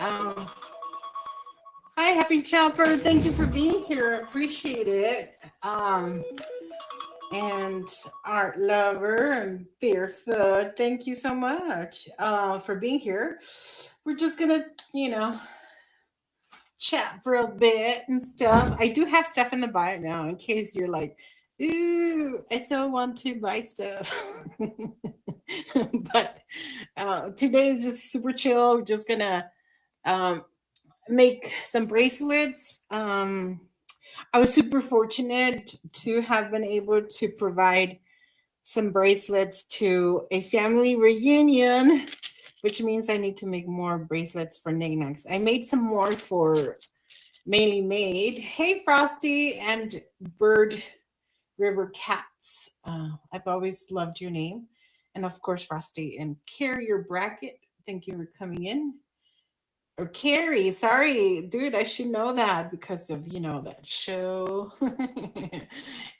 Um, Hi, Happy Chopper. Thank you for being here. I appreciate it. And Art Lover and Barefoot, thank you so much for being here. We're just gonna, you know, chat for a bit and stuff. I do have stuff in the bio now in case you're like, ooh, I so want to buy stuff. But today is just super chill. We're just gonna um, make some bracelets. I was super fortunate to have been able to provide some bracelets to a family reunion, which means I need to make more bracelets for knickknacks. I made some more for Mainly Made. Hey, Frosty and Bird River Cats. I've always loved your name. And of course, Frosty and Carrier Bracket. Thank you for coming in. Or Carrie, sorry, dude, I should know that because of, that show.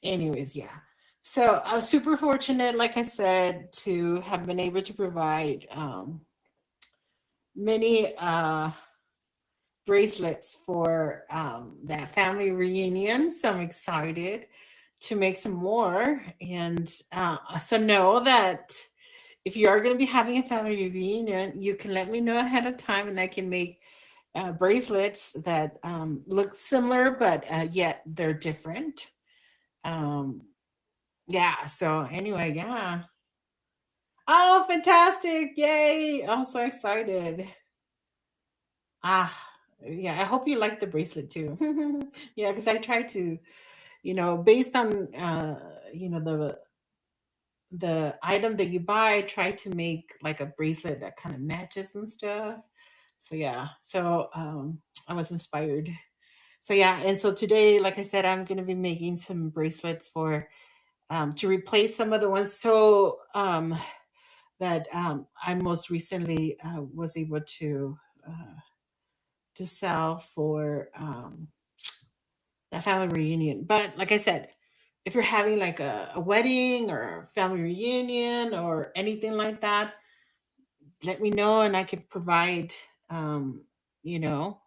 Anyways, yeah. So I was super fortunate, like I said, to have been able to provide many bracelets for that family reunion. So I'm excited to make some more. And so know that if you are going to be having a family reunion, you can let me know ahead of time and I can make bracelets that look similar, but yet they're different. Um, yeah. So anyway, yeah. Oh, fantastic! Yay! I'm so excited. Ah, yeah. I hope you like the bracelet too. Yeah, because I try to, based on the item that you buy, try to make like a bracelet that kind of matches and stuff. So yeah. So I was inspired. So yeah, and so today, like I said, I'm gonna be making some bracelets for to replace some of the ones. So that I most recently was able to sell for that family reunion. But like I said, if you're having like a wedding or a family reunion or anything like that, let me know and I can provide you know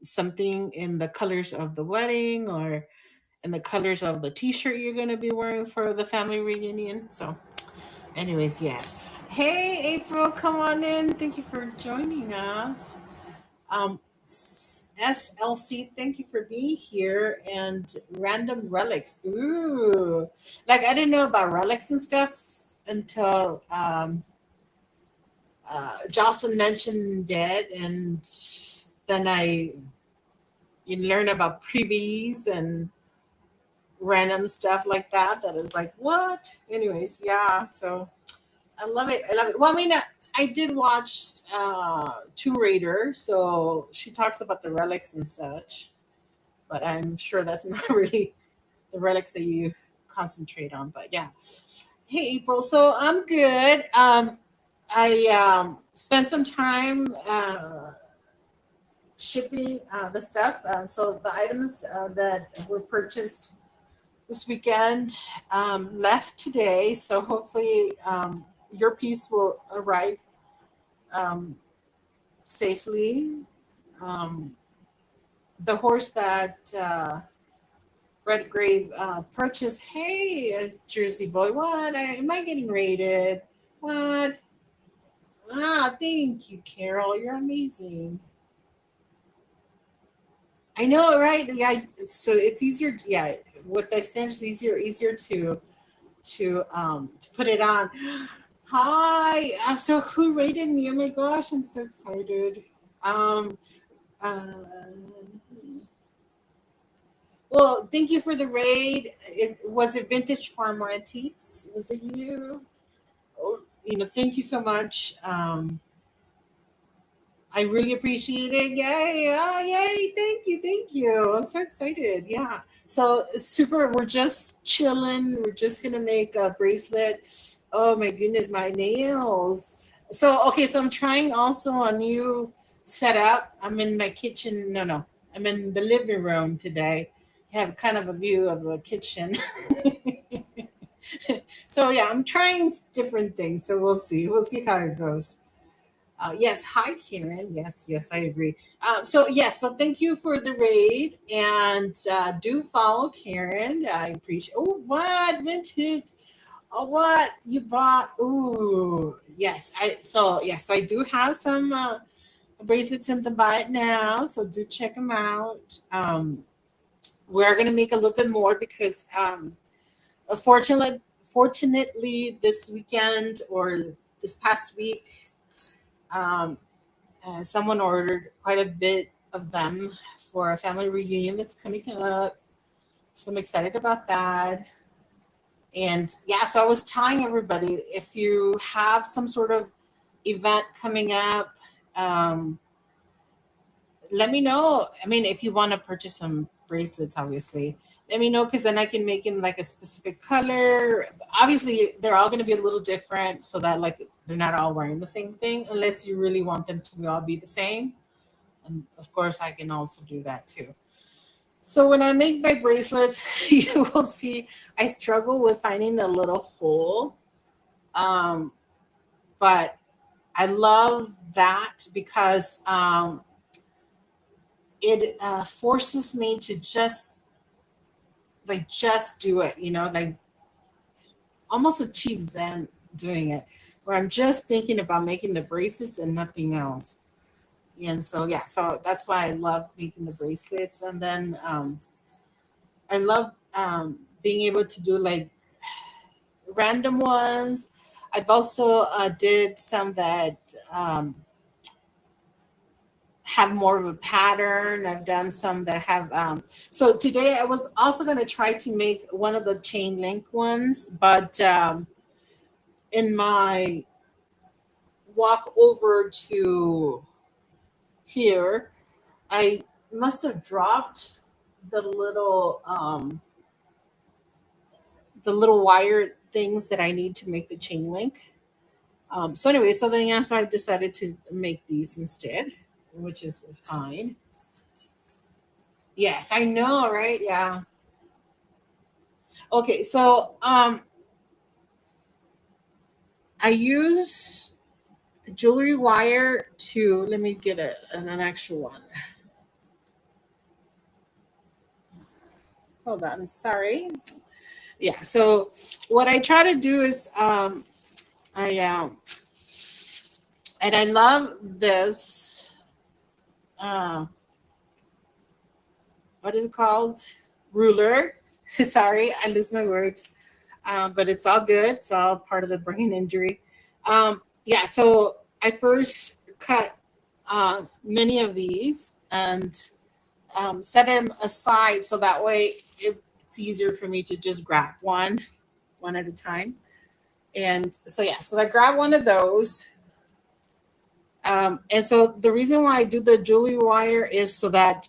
something in the colors of the wedding or in the colors of the t-shirt you're going to be wearing for the family reunion. So anyways, yes. Hey, April, come on in. Thank you for joining us. um SLC, thank you for being here. And Random Relics, ooh, like I didn't know about relics and stuff until Jocelyn mentioned it, and then I you learn about previes and random stuff like that. That is like, what? Anyways, yeah. So I love it. I love it. Well, I mean, I did watch Tomb Raider, so she talks about the relics and such, but I'm sure that's not really the relics that you concentrate on. But yeah. Hey, April. So I'm good. I spent some time shipping the stuff. So the items that were purchased this weekend left today. So hopefully your piece will arrive um, safely. Um, the horse that Red Grave purchased, hey, Jersey boy, what? Am I getting rated? What? Ah, thank you, Carol. You're amazing. I know, right? Yeah. So it's easier. Yeah, with the extensions, easier to put it on. Hi. So who rated me? Oh my gosh, I'm so excited. Um. Uh, well, thank you for the raid. Was it Vintage Farm Antiques? Was it you? Oh, thank you so much. I really appreciate it. Yay! Oh, yay! Thank you. I'm so excited. Yeah. So super. We're just chilling. We're just gonna make a bracelet. Oh my goodness, my nails. So okay. So I'm trying also a new setup. I'm in my kitchen. No, no. I'm in the living room today. I have kind of a view of the kitchen. So yeah, I'm trying different things. So we'll see. We'll see how it goes. Yes, hi Karen. Yes, yes, I agree. So yes, so thank you for the raid, and do follow Karen. I appreciate. Oh, what vintage? Oh, what you bought? Ooh, yes. I do have some bracelets in the buy now, so do check them out. We're gonna make a little bit more because fortunately, this weekend or this past week, um, someone ordered quite a bit of them for a family reunion that's coming up. So I'm excited about that. And yeah, so I was telling everybody, if you have some sort of event coming up, um, let me know. I mean, if you want to purchase some bracelets, obviously, let me know because then I can make them like a specific color. Obviously, they're all going to be a little different so that like they're not all wearing the same thing, unless you really want them to all be the same. And of course, I can also do that too. So when I make my bracelets, you will see I struggle with finding the little hole. Um, but I love that because it forces me to just do it, like almost achieve zen doing it, where I'm just thinking about making the bracelets and nothing else. And so yeah, so that's why I love making the bracelets. And then I love being able to do like random ones. I've also did some that have more of a pattern. I've done some that have. So today I was also going to try to make one of the chain link ones, but in my walk over to here, I must have dropped the little wire things that I need to make the chain link. So anyway, so then yeah, so I decided to make these instead, which is fine. Yes, I know, right? Yeah. Okay, so I use jewelry wire to let me get an actual one. Hold on, sorry. Yeah, so what I try to do is I and I love this uh what is it called? Ruler. Sorry, I lose my words. But it's all good. It's all part of the brain injury. Yeah, so I first cut many of these and set them aside so that way it's easier for me to just grab one at a time. And so, yeah, so I grab one of those. And so the reason why I do the jewelry wire is so that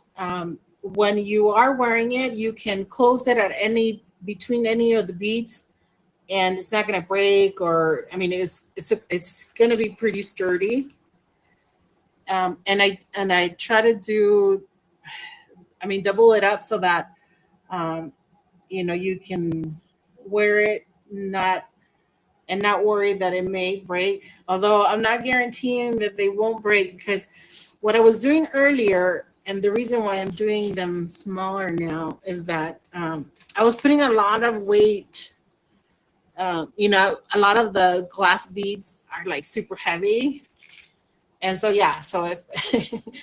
when you are wearing it, you can close it at any between any of the beads and it's not going to break or I mean it's going to be pretty sturdy. And I try to do I mean double it up so that um, you can wear it not worry that it may break. Although I'm not guaranteeing that they won't break because what I was doing earlier and the reason why I'm doing them smaller now is that I was putting a lot of weight. A lot of the glass beads are like super heavy. And so, yeah, so if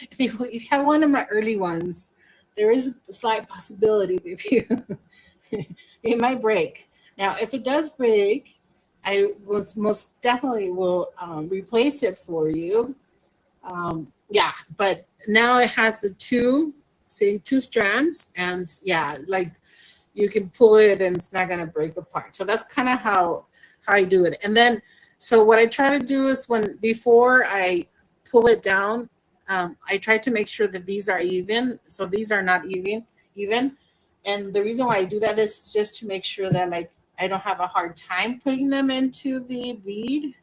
if you have one of my early ones, there is a slight possibility that if you it might break. Now, if it does break, I was most definitely will replace it for you. Yeah, but now it has the two strands, and yeah, like you can pull it and it's not gonna break apart. So that's kind of how I do it. And then so what I try to do is when before I pull it down, I try to make sure that these are even. So these are not even. And the reason why I do that is just to make sure that like I don't have a hard time putting them into the bead.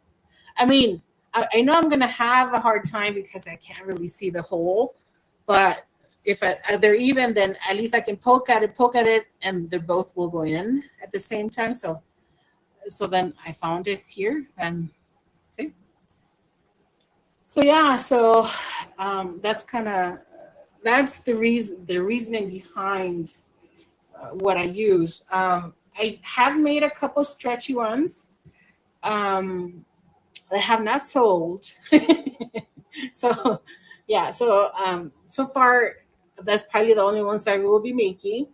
I mean, I know I'm gonna have a hard time because I can't really see the hole, but if they're even, then at least I can poke at it, and they both will go in at the same time. So then I found it here, and see. So yeah, so that's kind of that's the reasoning behind what I use. I have made a couple stretchy ones. Um, I have not sold. So yeah, so so far that's probably the only ones I will be making.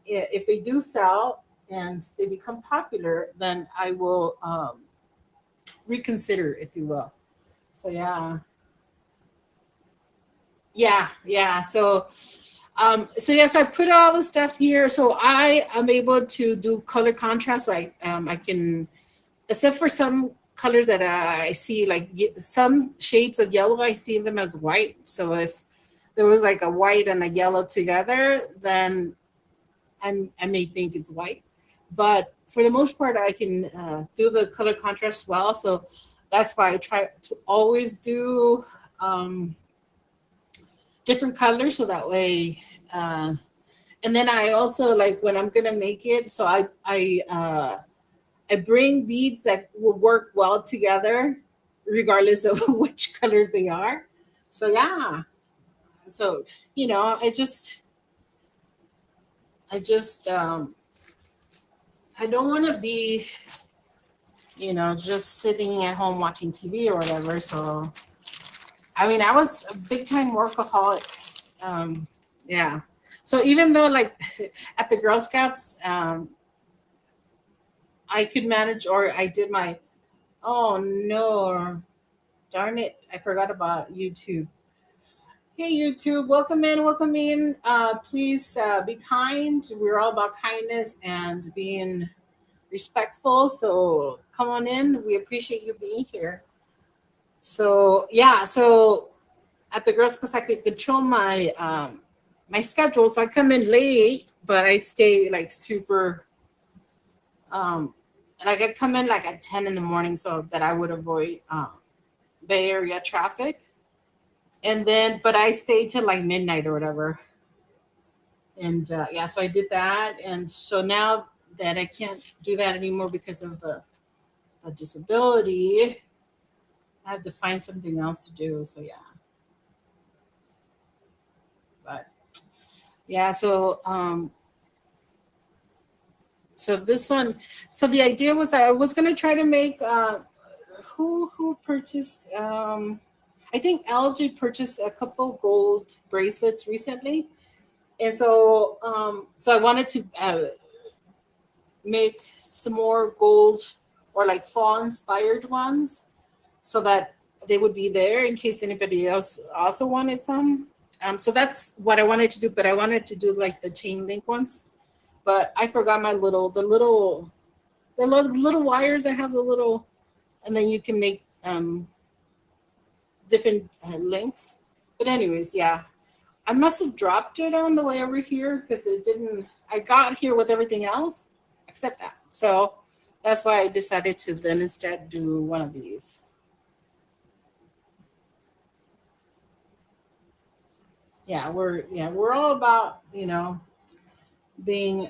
If they do sell and they become popular, then I will reconsider, if you will. So yeah, yeah. So yes, I put all the stuff here. So I am able to do color contrast. So I can, except for some colors that I see, like some shades of yellow, I see them as white. So if there was like a white and a yellow together, then I may think it's white. But for the most part, I can do the color contrast well. So that's why I try to always do different colors, so that way. And then I also like when I'm gonna make it. So I bring beads that will work well together, regardless of which colors they are. So yeah. So I just I don't want to be just sitting at home watching TV or whatever. So I mean, I was a big time workaholic. Um, yeah. So even though like at the Girl Scouts, I could manage, or I did my. Oh no! Darn it! I forgot about YouTube. Hey YouTube, welcome in, welcome in. Please be kind. We're all about kindness and being respectful. So come on in. We appreciate you being here. So yeah, so at the Girls Class I could control my schedule. So I come in late, but I stay like super um like I come in like at 10 in the morning so that I would avoid Bay Area traffic. And then but I stay till like midnight or whatever. And yeah, so I did that. And so now that I can't do that anymore because of the disability, I have to find something else to do. So yeah. But yeah, so this one, so the idea was I was gonna try to make who purchased I think LG purchased a couple gold bracelets recently. And so I wanted to make some more gold or like fall inspired ones so that they would be there in case anybody else also wanted some. So that's what I wanted to do, but I wanted to do like the chain link ones. But I forgot my little wires. I have the little, and then you can make different links. But anyways, yeah, I must have dropped it on the way over here because it didn't. I got here with everything else except that. So that's why I decided to then instead do one of these. Yeah, we're all about being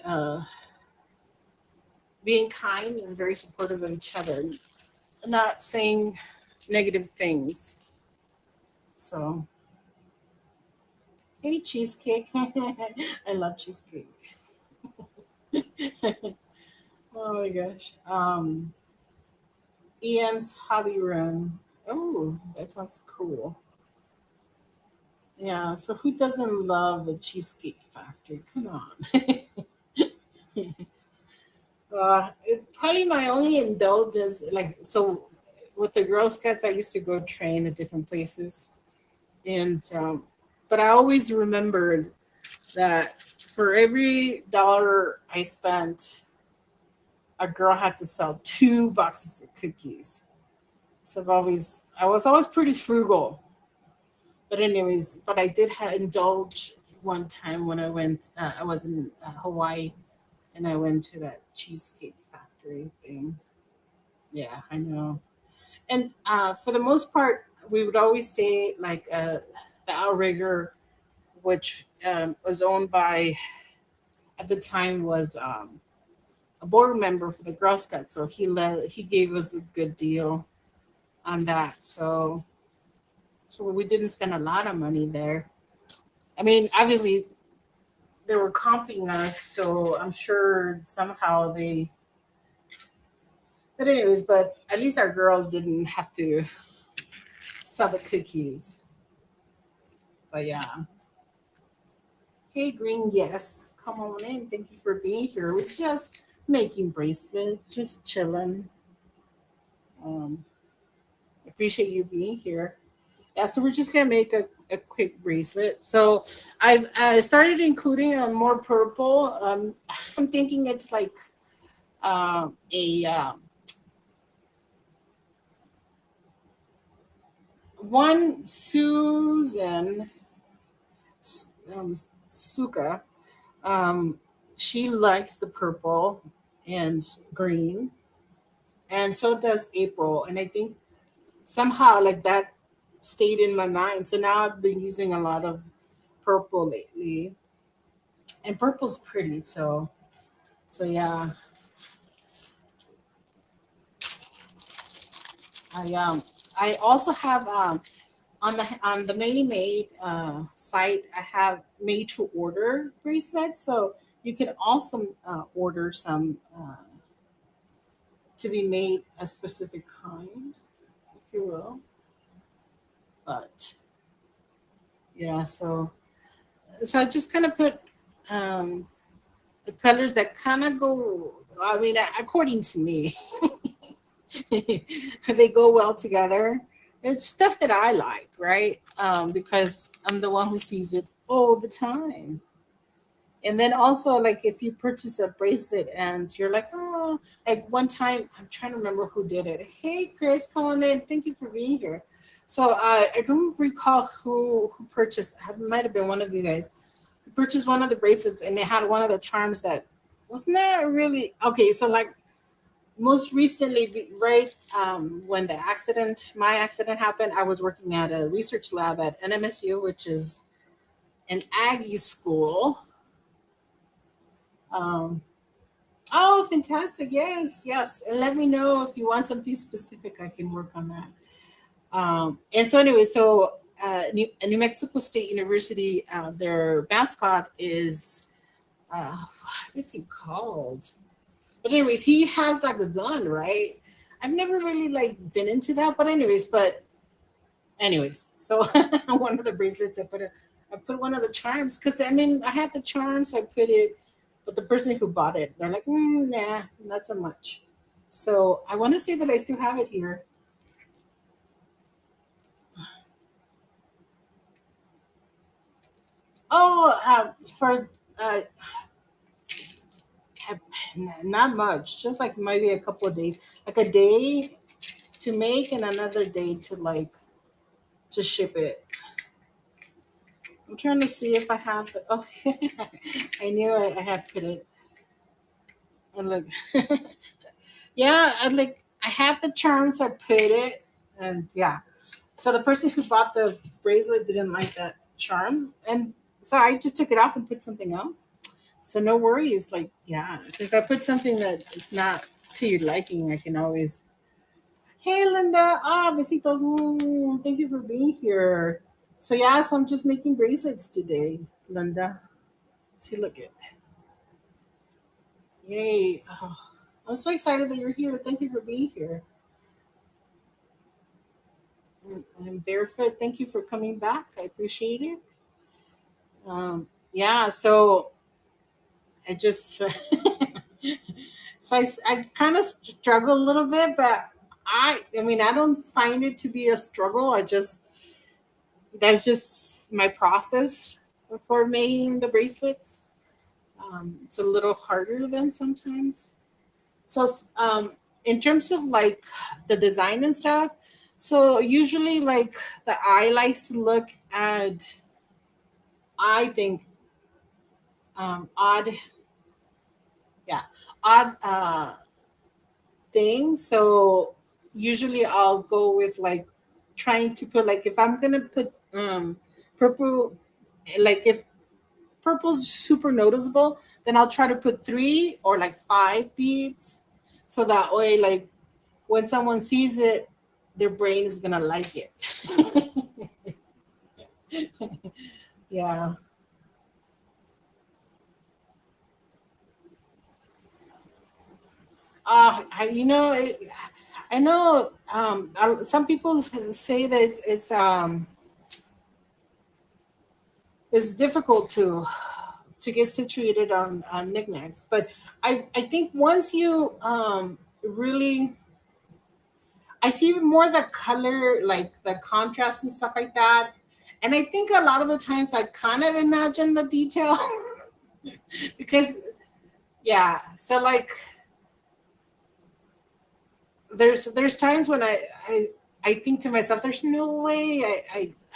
being kind and very supportive of each other, not saying negative things. So hey, cheesecake. I love cheesecake. Oh my gosh. Ian's hobby room. Oh, that sounds cool. Yeah. So who doesn't love the Cheesecake Factory? Come on. Probably my only indulgence, like so, with the Girl Scouts, I used to go train at different places, and but I always remembered that for every dollar I spent, a girl had to sell 2 boxes of cookies. So I was always pretty frugal. But anyways, but I did indulge one time when I was in Hawaii, and I went to that cheesecake factory thing. Yeah, I know. And for the most part, we would always stay like the outrigger, which was owned by at the time was a board member for the Girl Scouts. So he gave us a good deal on that. So So we didn't spend a lot of money there. I mean, obviously they were comping us, so I'm sure somehow they. But anyways, but at least our girls didn't have to sell the cookies. But yeah. Hey, Green, yes. Come on in. Thank you for being here. We're just making bracelets, just chilling. Um, appreciate you being here. Yeah, so we're just gonna make a quick bracelet. So I started including more purple. I'm thinking it's like a one Susan Suka. Um, she likes the purple and green, and so does April. And I think somehow like that stayed in my mind. So now I've been using a lot of purple lately, and purple's pretty. So yeah, I I also have on the Made Made site. I have made to order bracelets, so you can also order some to be made a specific kind, if you will. But yeah, so I just kind of put um, the colors that kind of go. I mean, according to me, they go well together. It's stuff that I like, right? Because I'm the one who sees it all the time. And then also, like, if you purchase a bracelet and you're like, oh, like one time, I'm trying to remember who did it. Hey, Chris, calling in. Thank you for being here. So I don't recall who purchased. It might have been one of you guys who purchased one of the bracelets, and they had one of the charms that wasn't that really okay. So like most recently, right when my accident happened, I was working at a research lab at NMSU, which is an Aggie school. Um, oh, fantastic! Yes, yes. And let me know if you want something specific. I can work on that. And so anyway, so New Mexico State University, their mascot is what is he called? But anyways, he has like a gun, right? I've never really like been into that, but anyways, so one of the bracelets I put one of the charms because I mean I had the charms, so I put it, but the person who bought it, they're like, nah, not so much. So I want to say that I still have it here. Oh, for not much, just like maybe a couple of days, like a day to make and another day to like to ship it. I'm trying to see if I have it. Oh, I knew I had put it. And look, yeah, I had the charm, so I put it, and yeah. So the person who bought the bracelet didn't like that charm, and so I just took it off and put something else. So no worries, like yeah. So if I put something that is not to your liking, I can always. Hey, Linda. Ah, besitos. Thank you for being here. So yeah, so I'm just making bracelets today, Linda. See, look it. Yay. Oh, I'm so excited that you're here. Thank you for being here. And Barefoot, thank you for coming back. I appreciate it. Yeah, so I just, I kind of struggle a little bit, but I mean, I don't find it to be a struggle. That's just my process for making the bracelets. It's a little harder than sometimes. So, in terms of like the design and stuff, so usually like the eye likes to look at, I think, odd, yeah, odd things. So usually I'll go with like trying to put like if I'm gonna put purple, like if purple's super noticeable, then I'll try to put three or like five beads, so that way like when someone sees it, their brain is gonna like it. Yeah. I know. Some people say that it's difficult to get situated on knickknacks, but I think once you really, I see more the color, like the contrast and stuff like that. And I think a lot of the times I kind of imagine the detail because yeah. So like there's times when I think to myself, there's no way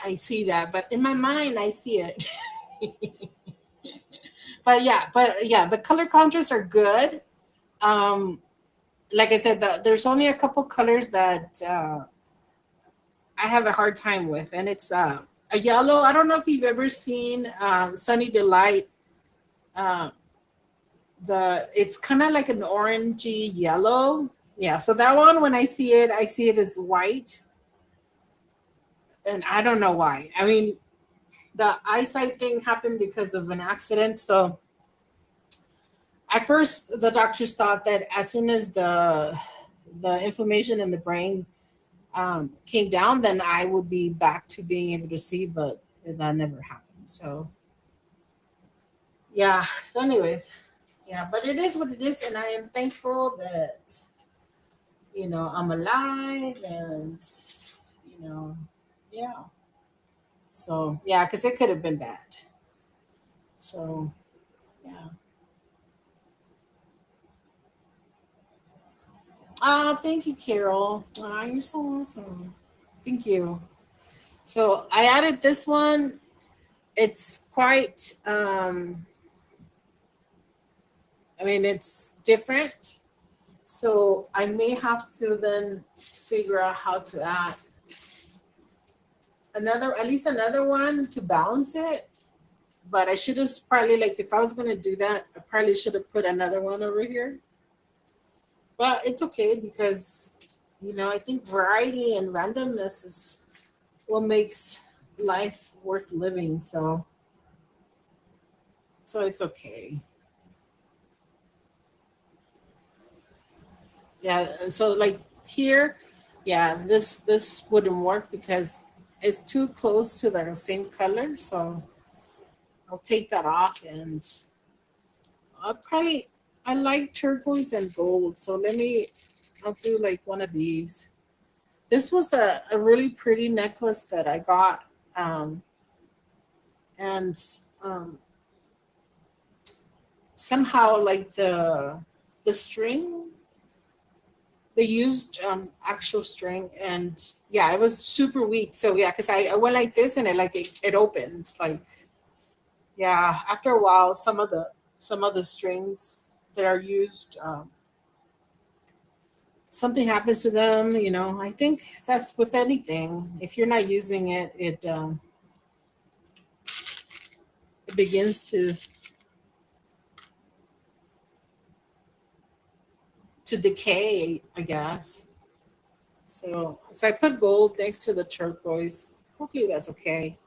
I see that, but in my mind I see it. But yeah, the color contrasts are good. Um, like I said, there's only a couple colors that I have a hard time with, and it's a yellow. I don't know if you've ever seen Sunny Delight. Uh, the It's kind of like an orangey yellow. Yeah, so that one, when I see it as white, and I don't know why. I mean, the eyesight thing happened because of an accident. So at first, the doctors thought that as soon as the inflammation in the brain came down, then I would be back to being able to see, but that never happened. So yeah. So, anyways, yeah, but it is what it is, and I am thankful that I'm alive, and you know, yeah. So yeah, because it could have been bad. So yeah. Thank you, Carol. You're so awesome. Thank you. So I added this one. It's quite I mean, it's different. So I may have to then figure out how to add at least another one to balance it. But I should have probably, like, if I was gonna do that, I probably should have put another one over here. But it's okay because I think variety and randomness is what makes life worth living. So it's okay. Yeah. So like here, yeah, this wouldn't work because it's too close to the same color. So I'll take that off, and I'll probably I like turquoise and gold. So I'll do like one of these. This was a really pretty necklace that I got. Um, and somehow like the string, they used actual string, and yeah, it was super weak. So yeah, because I went like this, and it opened like, yeah, after a while some of the strings that are used, something happens to them. I think that's with anything. If you're not using it, it begins to decay, I guess. So I put gold next to the turquoise. Hopefully that's okay.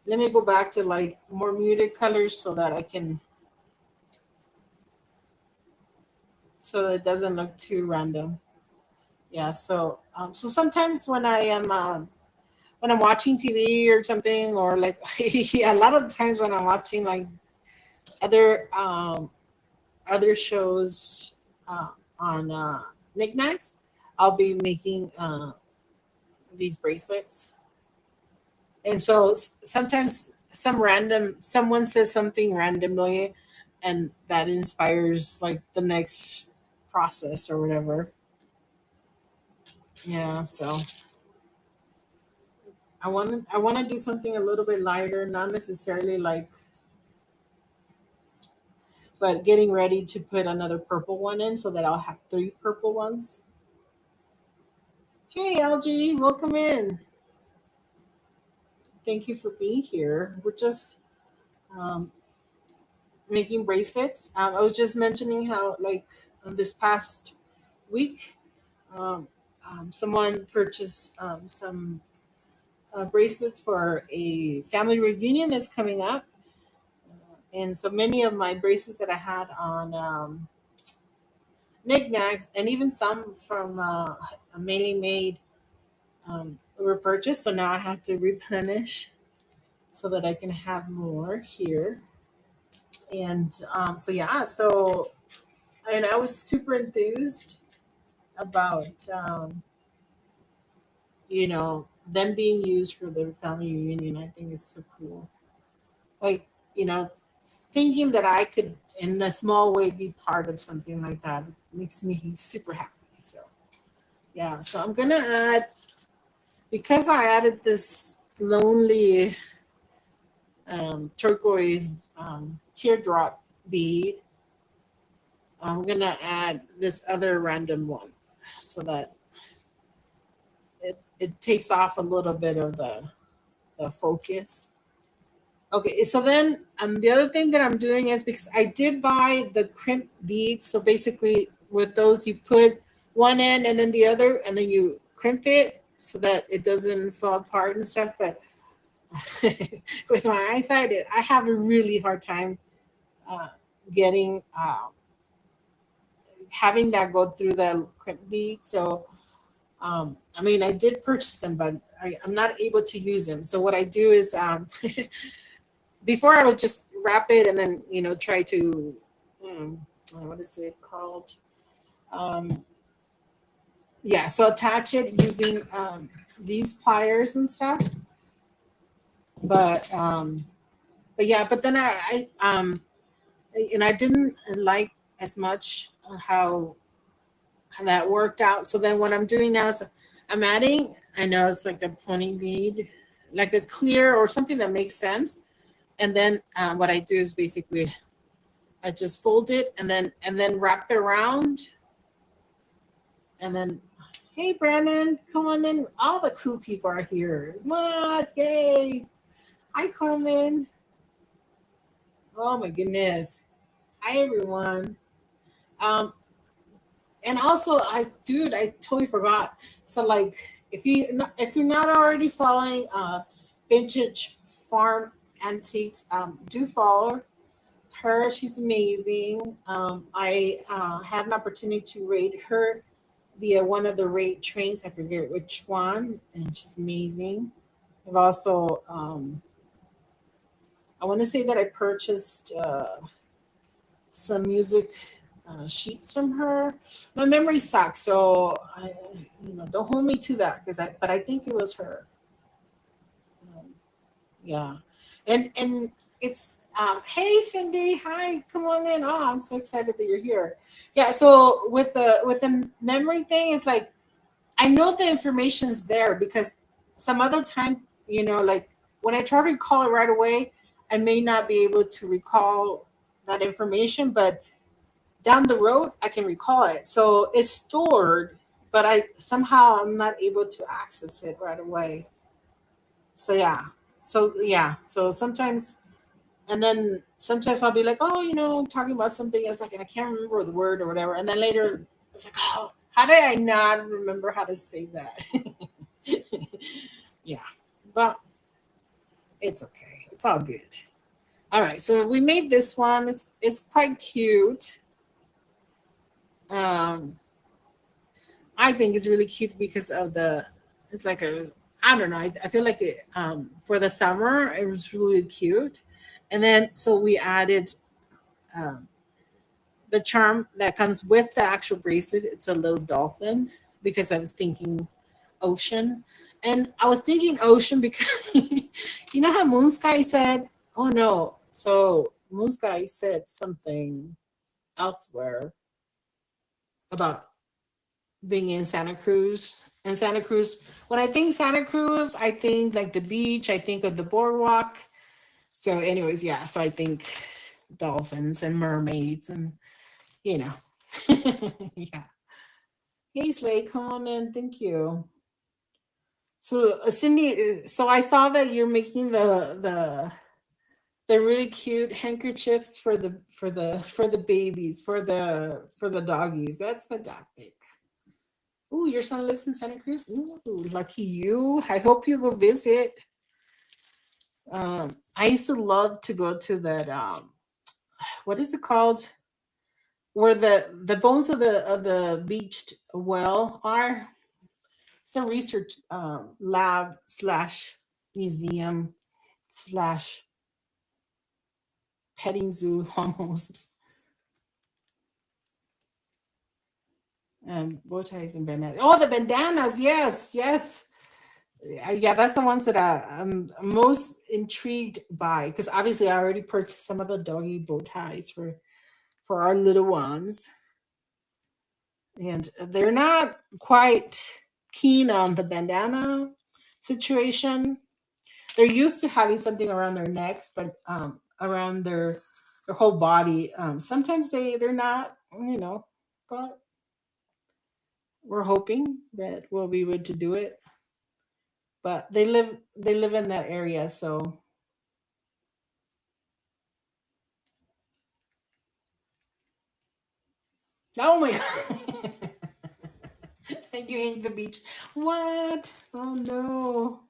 Let me go back to like more muted colors so that I can, so it doesn't look too random. Yeah. So sometimes when I'm watching TV or something, or like yeah, a lot of the times when I'm watching like other other shows on knickknacks, I'll be making these bracelets. And so sometimes someone says something randomly, and that inspires like the next process or whatever. Yeah. So I want to do something a little bit lighter, not necessarily like, but getting ready to put another purple one in so that I'll have three purple ones. Hey, LG, welcome in. Thank you for being here. We're just um, making bracelets. I was just mentioning how, like, this past week, um, someone purchased some. bracelets for a family reunion that's coming up. And so many of my bracelets that I had on knickknacks, and even some from mainly made, were purchased. So now I have to replenish so that I can have more here. And so yeah, so and I was super enthused about them being used for the family reunion. I think is so cool. Like, you know, thinking that I could in a small way be part of something like that makes me super happy. So yeah, so I'm gonna add, because I added this lonely turquoise teardrop bead. I'm gonna add this other random one so that it takes off a little bit of the focus. Okay, so then the other thing that I'm doing is, because I did buy the crimp beads. So basically, with those, you put one end and then the other, and then you crimp it so that it doesn't fall apart and stuff. But with my eyesight, I have a really hard time uh, getting having that go through the crimp bead. So I mean, I did purchase them, but I'm not able to use them. So what I do is, before I would just wrap it and then try to, um, what is it called? Um, yeah, so attach it using these pliers and stuff. But yeah, but then and I didn't like as much how that worked out. So then what I'm doing now is I'm adding, I know it's like a pony bead, like a clear or something that makes sense. And then what I do is basically I just fold it and then wrap it around. And then, hey Brandon, come on in. All the cool people are here. What? Yay! Hi Carmen. Oh my goodness. Hi everyone. Um, and also I totally forgot. So like, if you're not already following Vintage Farm Antiques, do follow her. She's amazing. I had an opportunity to rate her via one of the rate trains. I forget which one, and she's amazing. I've also I want to say that I purchased some music sheets from her. My memory sucks, so don't hold me to that, but I think it was her. Um, yeah, and it's hey Cindy, hi, come on in. Oh, I'm so excited that you're here. Yeah, so with the memory thing, it's like I know the information's there, because some other time, like when I try to recall it right away, I may not be able to recall that information, but down the road I can recall it. So it's stored, but I'm not able to access it right away. So yeah. So sometimes, and then sometimes I'll be like, oh, I'm talking about something else, like, and I can't remember the word or whatever. And then later it's like, oh, how did I not remember how to say that? Yeah. But it's okay. It's all good. All right. So we made this one. It's quite cute. Um, I think it's really cute because of it's like I don't know. I feel like for the summer, it was really cute. And then, so we added um, the charm that comes with the actual bracelet. It's a little dolphin, because I was thinking ocean. And I was thinking ocean because you know how Moon Sky said, oh no. So Moon Sky said something elsewhere about being in Santa Cruz. And Santa Cruz, when I think Santa Cruz, I think like the beach, I think of the boardwalk. So, anyways, yeah, so I think dolphins and mermaids and, you know. Yeah. Hey, Slay, come on in. Thank you. So, Cindy, so I saw that you're making the really cute handkerchiefs for the babies, for the doggies. That's fantastic. Oh, your son lives in Santa Cruz. Ooh, lucky you. I hope you go visit. I used to love to go to that. What is it called? Where the bones of the beached well are. It's a research lab slash museum slash petting zoo almost. Bow ties and bandanas. Oh, the bandanas. Yes, yes. Yeah, that's the ones that I'm most intrigued by because obviously I already purchased some of the doggy bow ties for our little ones, and they're not quite keen on the bandana situation. They're used to having something around their necks, but around their whole body. Sometimes they're not, but we're hoping that we'll be able to do it. But they live in that area, so oh my god. And you hate the beach. What? Oh no.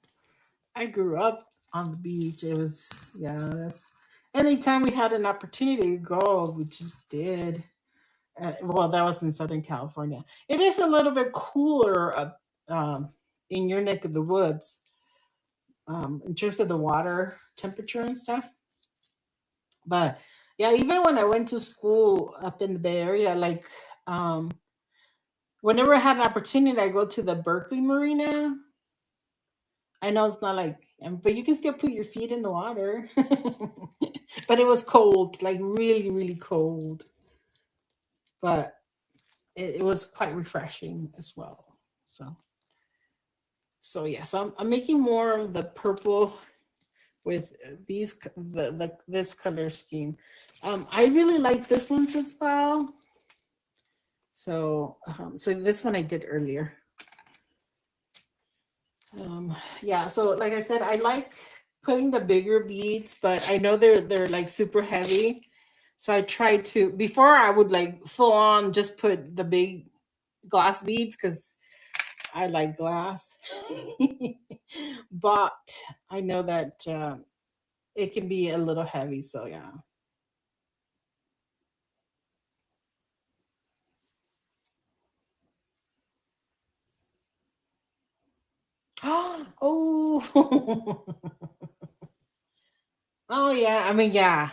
I grew up on the beach. It was yeah, that's anytime we had an opportunity to go, we just did. Well, that was in Southern California. It is a little bit cooler up in your neck of the woods in terms of the water temperature and stuff. But yeah, even when I went to school up in the Bay Area, like um, whenever I had an opportunity, I go to the Berkeley Marina. I know it's not like, but you can still put your feet in the water. But it was cold, like really, really cold. But it was quite refreshing as well. So, so yeah, so I'm making more of the purple with this color scheme. I really like this ones as well. So this one I did earlier. Yeah, so like I said, I like putting the bigger beads, but I know they're like super heavy. So I tried to before I would like full on just put the big glass beads because I like glass. But I know that it can be a little heavy, so yeah. Oh, oh yeah. I mean, yeah,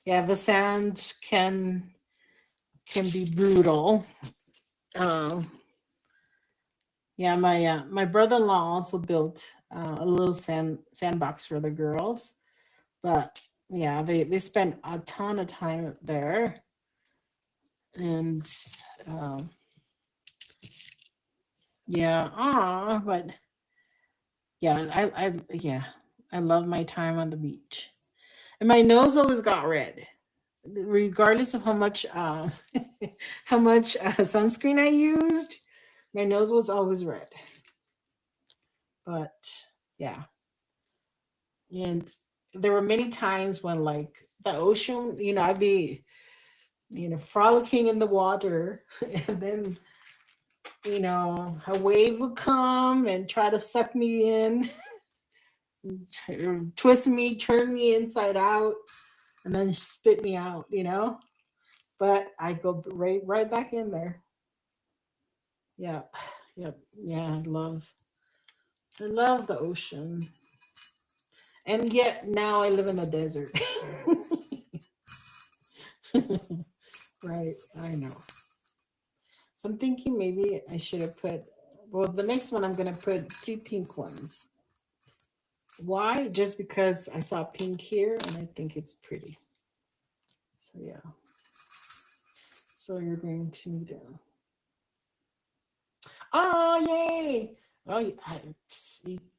yeah. The sand can be brutal. Um, yeah, my brother-in-law also built a little sandbox for the girls, but yeah, they spent a ton of time there, and um, yeah, but yeah, yeah, I love my time on the beach, and my nose always got red, regardless of how much how much sunscreen I used. My nose was always red, but yeah, and there were many times when like the ocean, I'd be frolicking in the water, and then a wave would come and try to suck me in, twist me, turn me inside out, and then spit me out. But I go right back in there. Yeah, yep, yeah. I love the ocean, and yet now I live in the desert. Right, I know. So I'm thinking maybe I should have put. Well, the next one I'm gonna put three pink ones. Why? Just because I saw pink here and I think it's pretty. So yeah. So you're going to need a. Oh yay! Oh,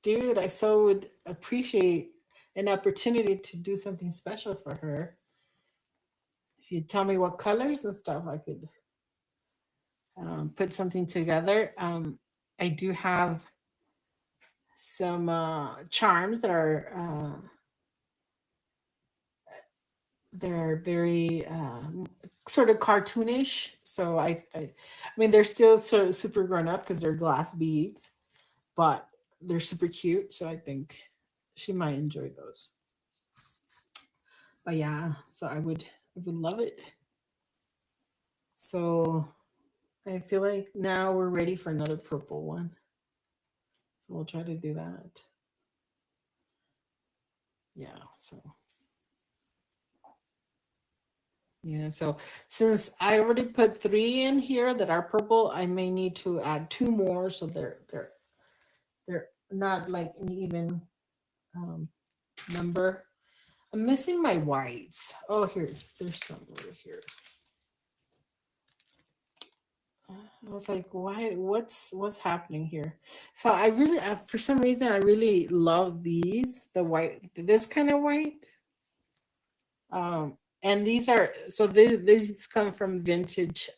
dude, I so would appreciate an opportunity to do something special for her. If you tell me what colors and stuff, I could put something together. I do have some charms they're very sort of cartoonish. So I mean, they're still so super grown up because they're glass beads, but they're super cute. So I think she might enjoy those. But yeah, so I would love it. So I feel like now we're ready for another purple one. So we'll try to do that. Yeah. So yeah. So since I already put three in here that are purple, I may need to add two more so they're not like an even um, number. I'm missing my whites. Oh, here, there's some over here. I was like, why? What's happening here? So I really, for some reason, I really love these, the white, this kind of white. And these are so these come from vintage,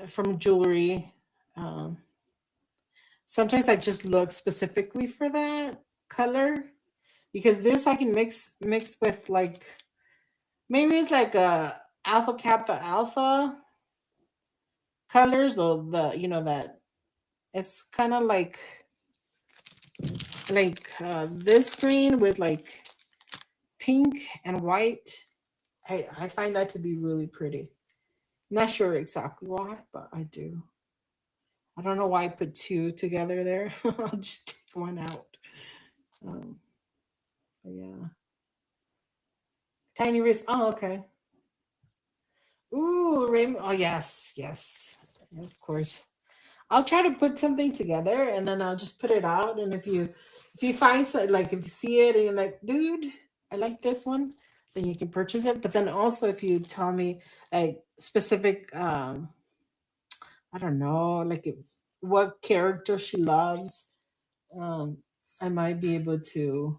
from jewelry. Um, Sometimes I just look specifically for that color because this I can mix with like maybe it's like a alpha kappa alpha colors, though the that it's kind of like this green with like pink and white. I find that to be really pretty. Not sure exactly why, but I do. I don't know why I put two together there. I'll just take one out. Um, but yeah, tiny wrist. Oh, okay. Ooh, rainbow. Oh, yes, yes, of course. I'll try to put something together and then I'll just put it out. And if you find so, like if you see it and you're like, dude, I like this one, then you can purchase it. But then also if you tell me like specific, I don't know, like if what character she loves, um, I might be able to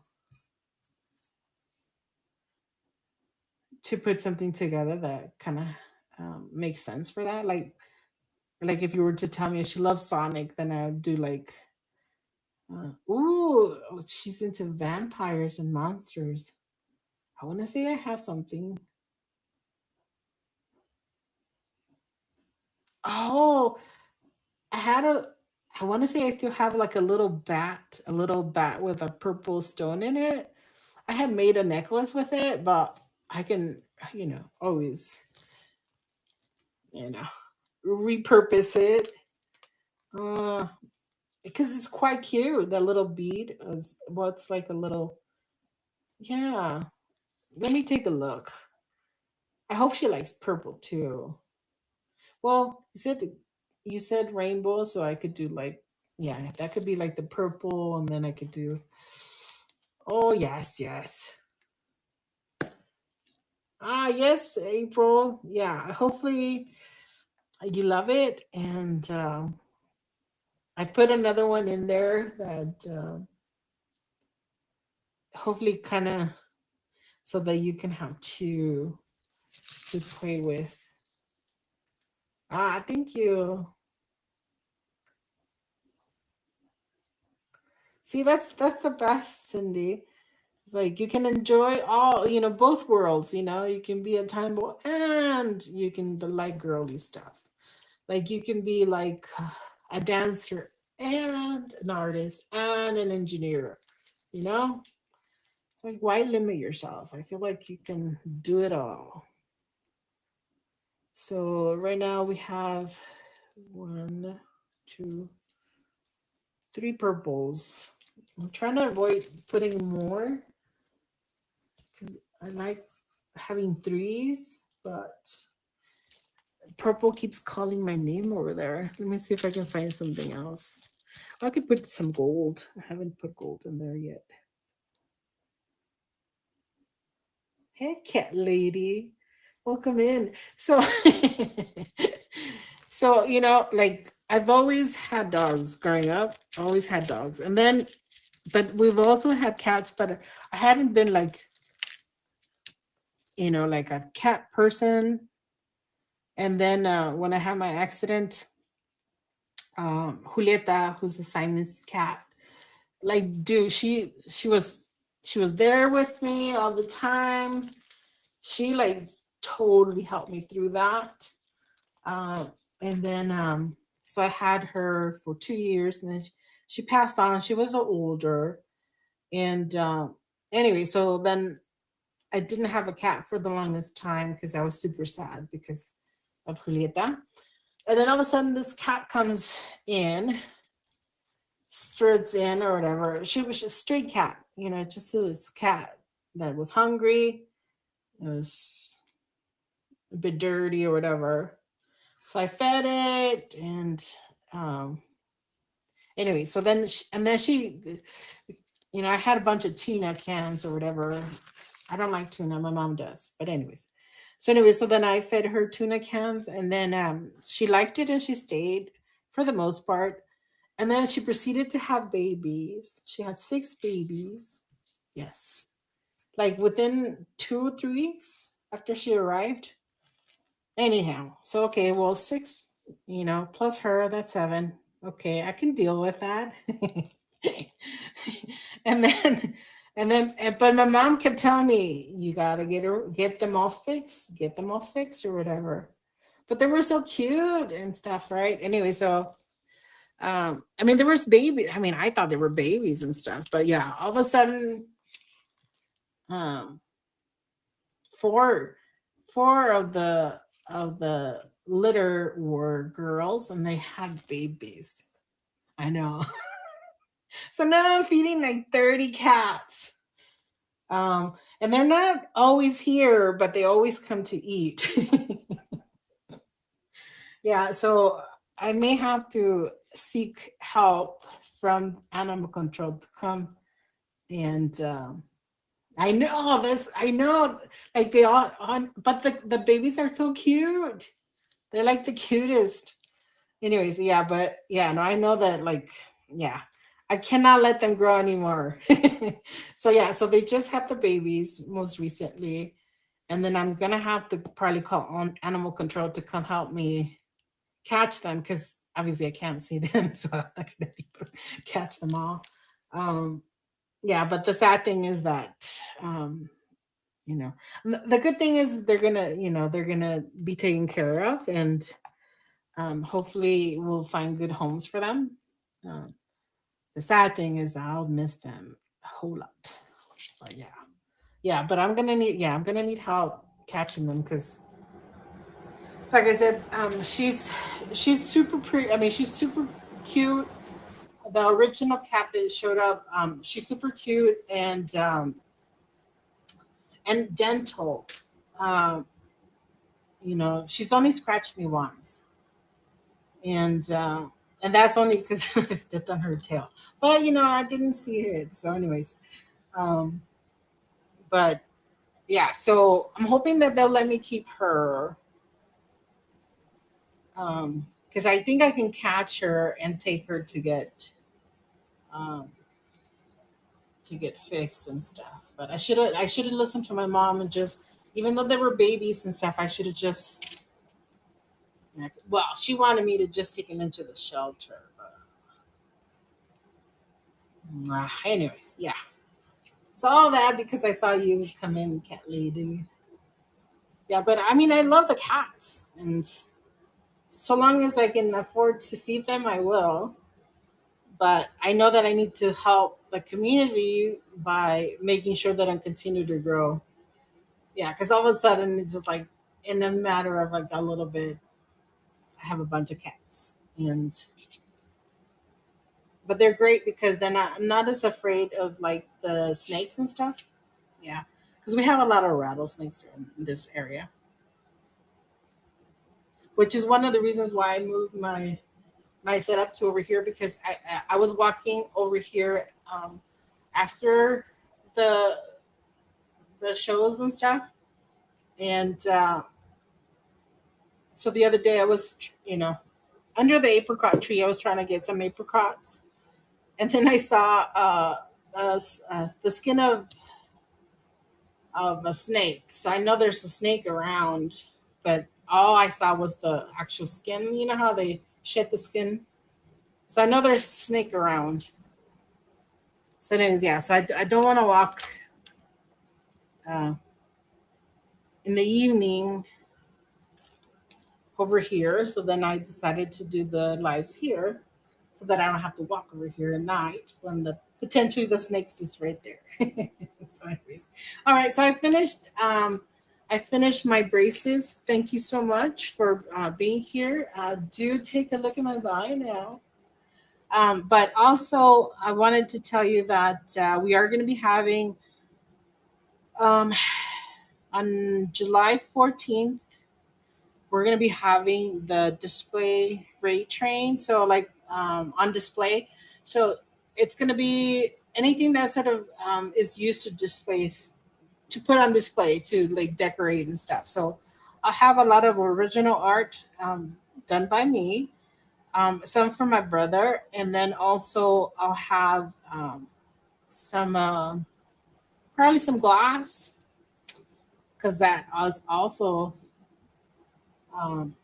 put something together that kind of makes sense for that. Like if you were to tell me she loves Sonic, then I would do like ooh, oh, she's into vampires and monsters. I want to say I have something. Oh, I had a. I want to say I still have like a little bat with a purple stone in it. I had made a necklace with it, but I can, always, you know, repurpose it. Uh, because it's quite cute. That little bead is what's like a little. Yeah, let me take a look. I hope she likes purple too. Well, you said rainbow, so I could do like yeah, that could be like the purple, and then I could do. Oh yes, yes. Ah yes, April. Yeah, hopefully you love it, and I put another one in there that hopefully kind of so that you can have two to play with. Ah, thank you. See, that's the best, Cindy. It's like you can enjoy all, both worlds, you can be a timeboy and you can the like girly stuff. Like you can be like a dancer and an artist and an engineer, you know? It's like why limit yourself? I feel like you can do it all. So right now we have one, two, three purples. I'm trying to avoid putting more because I like having threes, but purple keeps calling my name over there. Let me see if I can find something else. I could put some gold. I haven't put gold in there yet. Hey, cat lady, welcome in. So, so like I've always had dogs growing up. Always had dogs, and then, but we've also had cats. But I hadn't been like like a cat person. And then when I had my accident, Julieta, who's a Simon's cat, like dude, she was She was there with me all the time. She like totally helped me through that. And then so I had her for 2 years, and then she passed on. She was older, and anyway, so then I didn't have a cat for the longest time because I was super sad because of Julieta. And then all of a sudden, this cat comes in, strutts in or whatever. She was just a stray cat, just this cat that was hungry. It was a bit dirty or whatever. So I fed it, and um, anyway, so then I had a bunch of tuna cans or whatever. I don't like tuna. My mom does, but anyways. So then I fed her tuna cans, and then she liked it and she stayed for the most part. And then she proceeded to have babies. She had 6 babies. Yes, like within 2 or 3 weeks after she arrived. Anyhow, so okay, well, six, plus her, that's 7. Okay, I can deal with that. and then, but my mom kept telling me, you gotta get them all fixed, or whatever. But they were so cute and stuff, right? Anyway, so I mean, there was baby. I mean, I thought they were babies and stuff, but yeah, all of a sudden, um, four four of the litter were girls, and they had babies. I know. So now I'm feeding like 30 cats. And they're not always here, but they always come to eat. Yeah, so I may have to seek help from animal control to come, and I know, like they all on, but the babies are so cute. They're like the cutest. Anyways, yeah, but yeah, no, I know that, like, yeah, I cannot let them grow anymore. So yeah, so they just had the babies most recently, and then I'm gonna have to probably call on animal control to come help me catch them, because obviously I can't see them, so I'm not gonna be able to catch them all. Um, yeah, but the sad thing is that you know the good thing is they're gonna be taken care of, and hopefully we'll find good homes for them. um, the sad thing is I'll miss them a whole lot, but yeah, but I'm gonna need help catching them, because like I said, she's super pretty. I mean, she's super cute. The original cat that showed up, she's super cute, and gentle. um, she's only scratched me once, and that's only because I stepped on her tail. But I didn't see it. So, anyways, um, but yeah. So I'm hoping that they'll let me keep her, because I think I can catch her and take her um, to get fixed and stuff. But I should have listened to my mom, and just, even though they were babies and stuff, I should have just, well, she wanted me to just take him into the shelter. But anyways, yeah. So all that because I saw you come in, cat lady. Yeah, but I mean, I love the cats, and so long as I can afford to feed them, I will. But I know that I need to help the community by making sure that I continue to grow. Yeah, because all of a sudden, it's just like in a matter of like a little bit, I have a bunch of cats, and but they're great because I'm not as afraid of like the snakes and stuff. Yeah, because we have a lot of rattlesnakes in this area, which is one of the reasons why I moved my setup to over here, because I was walking over here after the the shows and stuff, and so the other day I was under the apricot tree. I was trying to get some apricots, and then I saw the skin of a snake. So I know there's a snake around, but all I saw was the actual skin. You know how they shed the skin? So I know there's a snake around. So anyways, yeah. So I don't want to walk in the evening over here. So then I decided to do the lives here so that I don't have to walk over here at night when the potentially the snakes is right there. So anyways, all right. So I finished my braces. Thank you so much for being here. Do take a look at my bio now. But also, I wanted to tell you that we are going to be having um, on July 14th, we're going to be having the display rate train. So, like on display. So, it's going to be anything that sort of is used to display, to put on display, to like decorate and stuff. So, I have a lot of original art done by me, some for my brother, and then also I'll have some probably some glass because that is also um,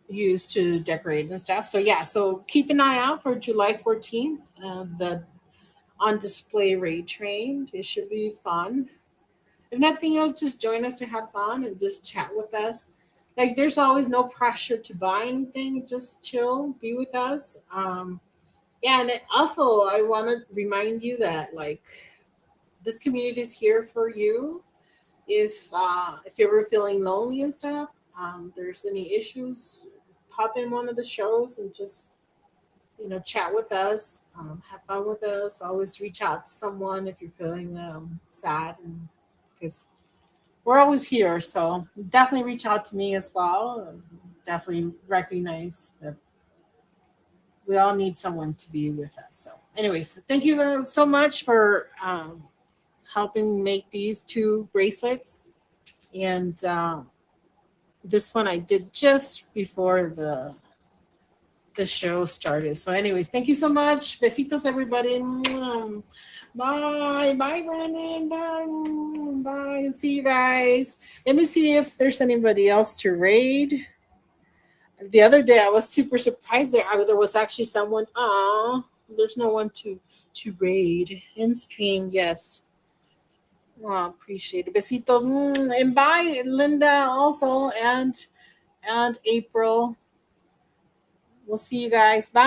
used to decorate and stuff. So yeah, so keep an eye out for July 14th, the on display raid train. It should be fun. If nothing else, just join us to have fun and just chat with us. Like there's always no pressure to buy anything. Just chill, be with us. Yeah, and also I want to remind you that like this community is here for you. If you're ever feeling lonely and stuff, there's any issues, pop in one of the shows and just chat with us, have fun with us. Always reach out to someone if you're feeling sad, and because we're always here. So definitely reach out to me as well. Definitely recognize that we all need someone to be with us. So, anyways, thank you so much for helping make these two bracelets. And this one I did just before the show started. So, anyways, thank you so much. Besitos, everybody. Bye, bye, Brandon. Bye, bye. See you guys. Let me see if there's anybody else to raid. The other day, I was super surprised there was actually someone. There's no one to raid in stream. Yes. Oh, appreciate it. Besitos. And bye, Linda, also, and April. We'll see you guys. Bye.